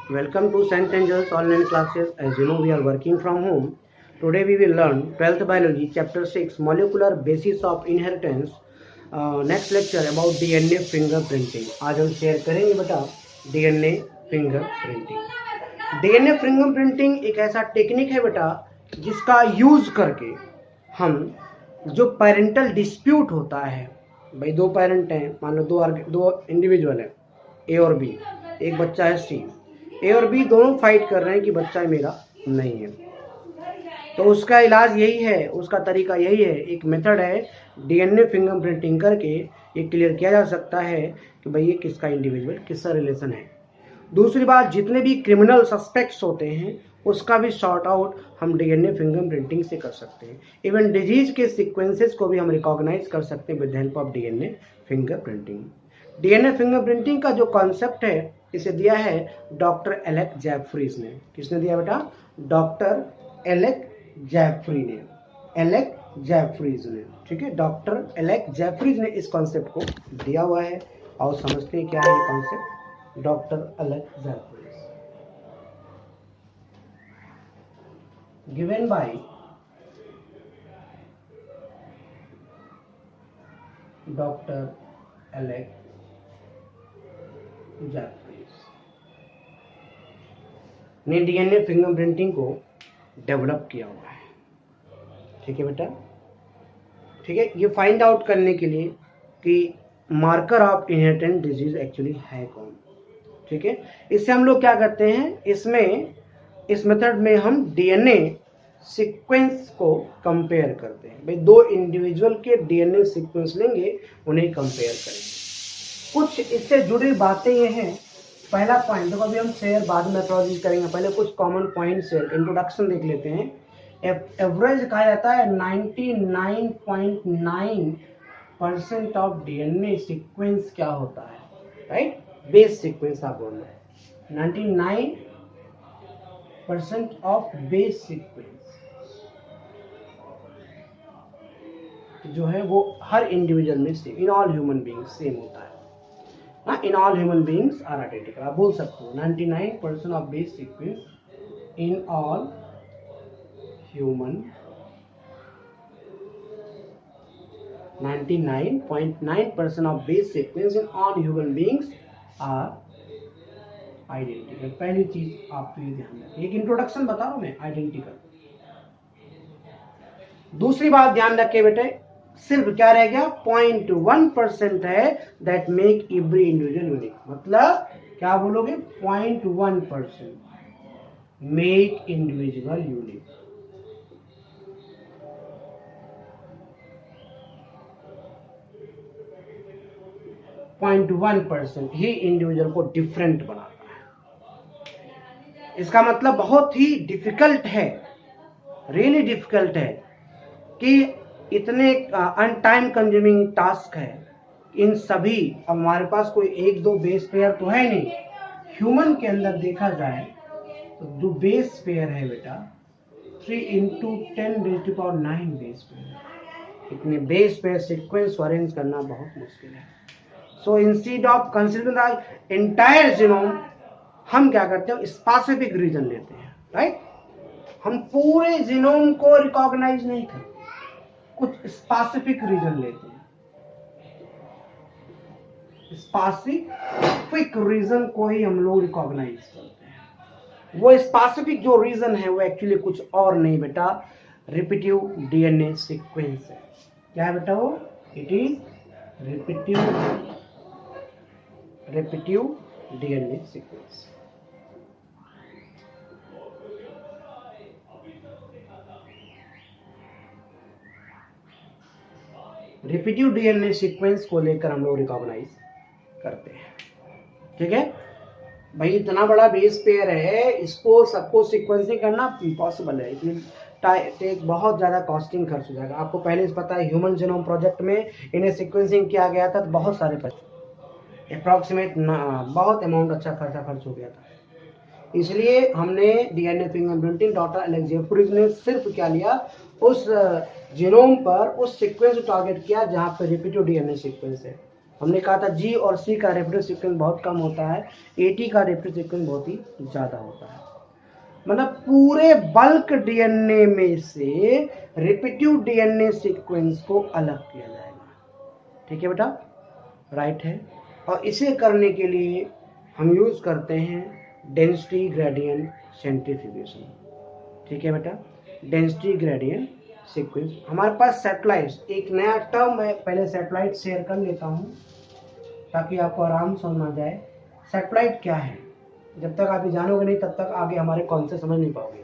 welcome to St. Angel's online classes. As you know, we are working from home. Today we will learn 12th biology chapter 6 molecular basis of inheritance. Next lecture about DNA fingerprinting. आज हम share करेंगे बेटा DNA fingerprinting. DNA fingerprinting एक ऐसा technique है बेटा जिसका use करके हम जो पेरेंटल डिस्प्यूट होता है, भाई दो पेरेंट हैं, मान लो दो इंडिविजुअल है ए और बी, एक बच्चा है सी, ए और बी दोनों फाइट कर रहे हैं कि बच्चा मेरा नहीं है, तो उसका इलाज यही है, उसका तरीका यही है, एक मेथड है डीएनए फिंगरप्रिंटिंग करके ये क्लियर किया जा सकता है कि भाई ये किसका इंडिविजुअल किसका रिलेशन है। दूसरी बात, जितने भी क्रिमिनल सस्पेक्ट्स होते हैं उसका भी सॉर्ट आउट हम डीएनए फिंगरप्रिंटिंग से कर सकते हैं। इवन डिजीज के सीक्वेंसेस को भी हम रिकॉग्नाइज कर सकते हैं with help of DNA fingerprinting. DNA fingerprinting का जो कॉन्सेप्ट है इसे दिया है डॉक्टर एलेक जेफरीज ने। किसने दिया बेटा? डॉक्टर एलेक जेफरी ने, एलेक जेफरीज ने, ठीक है, डॉक्टर एलेक जेफरीज ने इस कॉन्सेप्ट को दिया हुआ है। और समझते हैं क्या है ये concept. Doctor Alec Jeffreys given by doctor Alec Jeffreys ने डीएनए फिंगरप्रिंटिंग को डेवलप किया हुआ है, ठीक है बेटा, ठीक है। ये फाइंड आउट करने के लिए कि marker of inherent disease actually है कौन, ठीक है। इससे हम लोग क्या करते हैं, इस मेथड में हम डीएनए सीक्वेंस को कंपेयर करते हैं। भाई दो इंडिविजुअल के डीएनए सीक्वेंस लेंगे, उन्हें कंपेयर करेंगे। कुछ इससे जुड़ी बातें ये हैं। पहला पॉइंट देखो, अभी हम शेयर बाद में मेथोडोलॉजी करेंगे, पहले कुछ कॉमन पॉइंट शेयर इंट्रोडक्शन देख लेते हैं। एवरेज कहा जाता है 99.9% ऑफ डीएनए सीक्वेंस क्या होता है, राइट, बेस सीक्वेंस आप बोल रहे हैं। 99% ऑफ बेस सीक्वेंस जो है वो हर इंडिविजुअल में same, in all human beings same होता है ना, in all human beings are identical. आप बोल सकते हो 99% of base sequence in all human, 99.9% of base sequence in all human beings are identical. पहली चीज आपको ये ध्यान रखिए, एक इंट्रोडक्शन बता रहा हूं मैं, आइडेंटिकल। दूसरी बात ध्यान रखिए बेटे, सिर्फ क्या रह गया, 0.1% है that make every individual unique. मतलब क्या बोलोगे, 0.1% मेक इंडिविजुअल यूनिक। %1 ही इंडिविजुअल को डिफरेंट बनाता है। इसका मतलब बहुत ही डिफिकल्ट है, रियली डिफिकल्ट है कि इतने अनटाइम कंज्यूमिंग टास्क है इन सभी। अब हमारे पास कोई एक दो बेस पेयर तो है नहीं, ह्यूमन के अंदर देखा जाए तो जो बेस पेयर है बेटा 3 × 10⁹ बेस पेयर। इतने बेस पेयर सीक्वेंस अरेंज करना बहुत मुश्किल है। So instead of considering the entire genome, हम क्या करते हैं, स्पेसिफिक रीजन लेते हैं, राइट। हम पूरे जीनोम को रिकॉग्नाइज नहीं करते, कुछ स्पेसिफिक रीजन लेते हैं। स्पेसिफिक रीजन को ही हम लोग रिकॉग्नाइज करते हैं। वो स्पेसिफिक जो रीजन है वो एक्चुअली कुछ और नहीं बेटा, रिपीटिव डीएनए सीक्वेंस है। क्या है बेटा वो? It is repetitive DNA sequence. Repetitive DNA sequence को लेकर हम लोग रिकॉग्नाइज करते हैं, ठीक है। भाई इतना बड़ा बेस पेयर है, इसको सबको सीक्वेंसिंग करना इम्पॉसिबल है, टेक बहुत ज्यादा कॉस्टिंग खर्च हो जाएगा। आपको पहले से पता है ह्यूमन जीनोम प्रोजेक्ट में इन्हें सीक्वेंसिंग किया गया था तो बहुत सारे पैसे, अप्रॉक्सीमेट बहुत अमाउंट अच्छा खर्चा खर्च हो गया था। इसलिए हमने DNA fingerprinting doctor Alec Jeffreys ने सिर्फ क्या लिया, उस जीनोम पर उस सीक्वेंस को टारगेट किया जहां पर रिपीटिव डीएनए सीक्वेंस है। हमने कहा था जी और सी का रेपिटेड सीक्वेंस बहुत कम होता है, एटी का रेपिटेड सीक्वेंस बहुत ही ज़्यादा होता है। मतलब पूरे बल्क डीएनए में से रिपीटिव डीएनए सीक्वेंस को अलग किया जाएगा। ठीक है बेटा, राइट है। और इसे करने के लिए हम यूज करते हैं डेंसिटी ग्रेडियंट सेंट्रीफ्यूगेशन। ठीक है बेटा, डेंसिटी ग्रेडियंट सीक्वेंस। हमारे पास सैटेलाइट्स, एक नया टर्म है, पहले सैटेलाइट शेयर कर लेता हूँ ताकि आपको आराम समझ आ जाए। सैटेलाइट क्या है, जब तक आप ये जानोगे नहीं तब तक आगे हमारे कॉन्सेप्ट समझ नहीं पाओगे।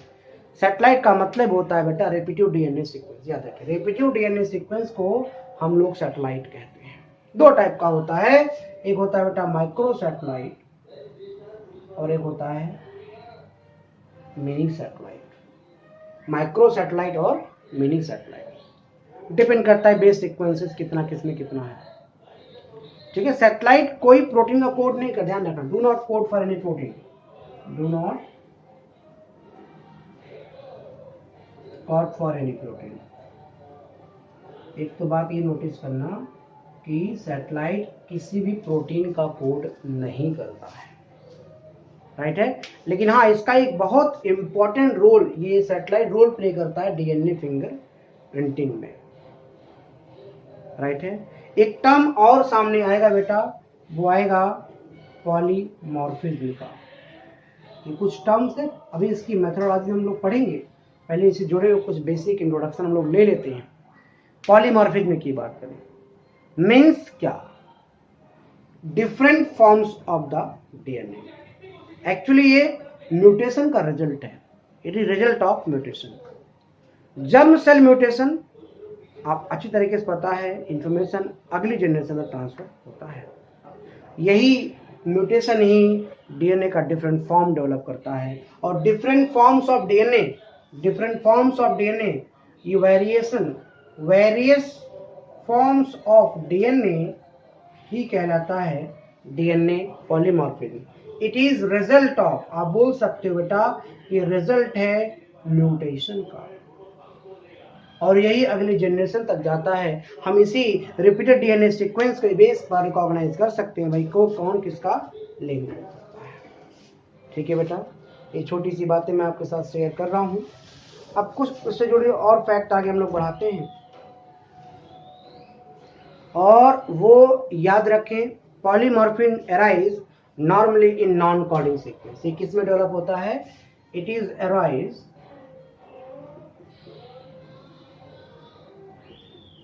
सैटेलाइट का मतलब होता है बेटा रेपिटिव डीएनए सीक्वेंस। याद रखें, रेपिटिव डीएनए सीक्वेंस को हम लोग सैटेलाइट कहते हैं। दो टाइप का होता है, एक होता है बेटा माइक्रो सैटेलाइट और एक होता है मिनी सैटेलाइट। माइक्रो सैटेलाइट और मिनी सैटेलाइट डिपेंड करता है बेस सीक्वेंसेस कितना किसमें कितना है। ठीक है, सैटेलाइट कोई प्रोटीन का कोड नहीं कर, ध्यान रखना, do not code for any protein, do not code for any protein. एक तो बात ये नोटिस करना कि सैटेलाइट किसी भी प्रोटीन का कोड नहीं करता है, राइट है। लेकिन हाँ, इसका एक बहुत इंपॉर्टेंट रोल ये सैटेलाइट रोल प्ले करता है डीएनए फिंगर प्रिंटिंग में, राइट है। एक टर्म और सामने आएगा बेटा, वो आएगा पॉलीमॉर्फिज्म का। ये कुछ टर्म्स है, अभी इसकी मेथोडोलॉजी हम लोग पढ़ेंगे, पहले इसे जुड़े हुए कुछ बेसिक इंट्रोडक्शन हम लोग ले लेते हैं। पॉलीमॉर्फिज्म की बात करें, मीन्स क्या, different forms of the DNA. Actually ये म्यूटेशन का रिजल्ट है, it is result of mutation. Germ cell mutation आप अच्छी तरीके से पता है, इंफॉर्मेशन अगली जनरेशन में ट्रांसफर होता है। यही म्यूटेशन ही डीएनए का डिफरेंट फॉर्म डेवलप करता है। और different forms of DNA, different forms of DNA, ये variation, various forms of DNA ही कहलाता है DNA polymorphism. It is result of, आप बोल सकते हो बेटा ये रिजल्ट है म्यूटेशन का, और यही अगली जनरेशन तक जाता है। हम इसी रिपीटेड डीएनए सीक्वेंस के बेस पर रिकॉग्नाइज कर सकते हैं भाई को कौन किसका लिंक हो सकता है। ठीक है बेटा, ये छोटी सी बातें मैं आपके साथ शेयर कर रहा हूँ। अब कुछ उससे जुड़े और फैक्ट आगे हम लोग बढ़ाते हैं, और वो याद रखें, polymorphism arise normally in non coding sequence. ये किस में डेवलप होता है, इट इज अराइज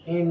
in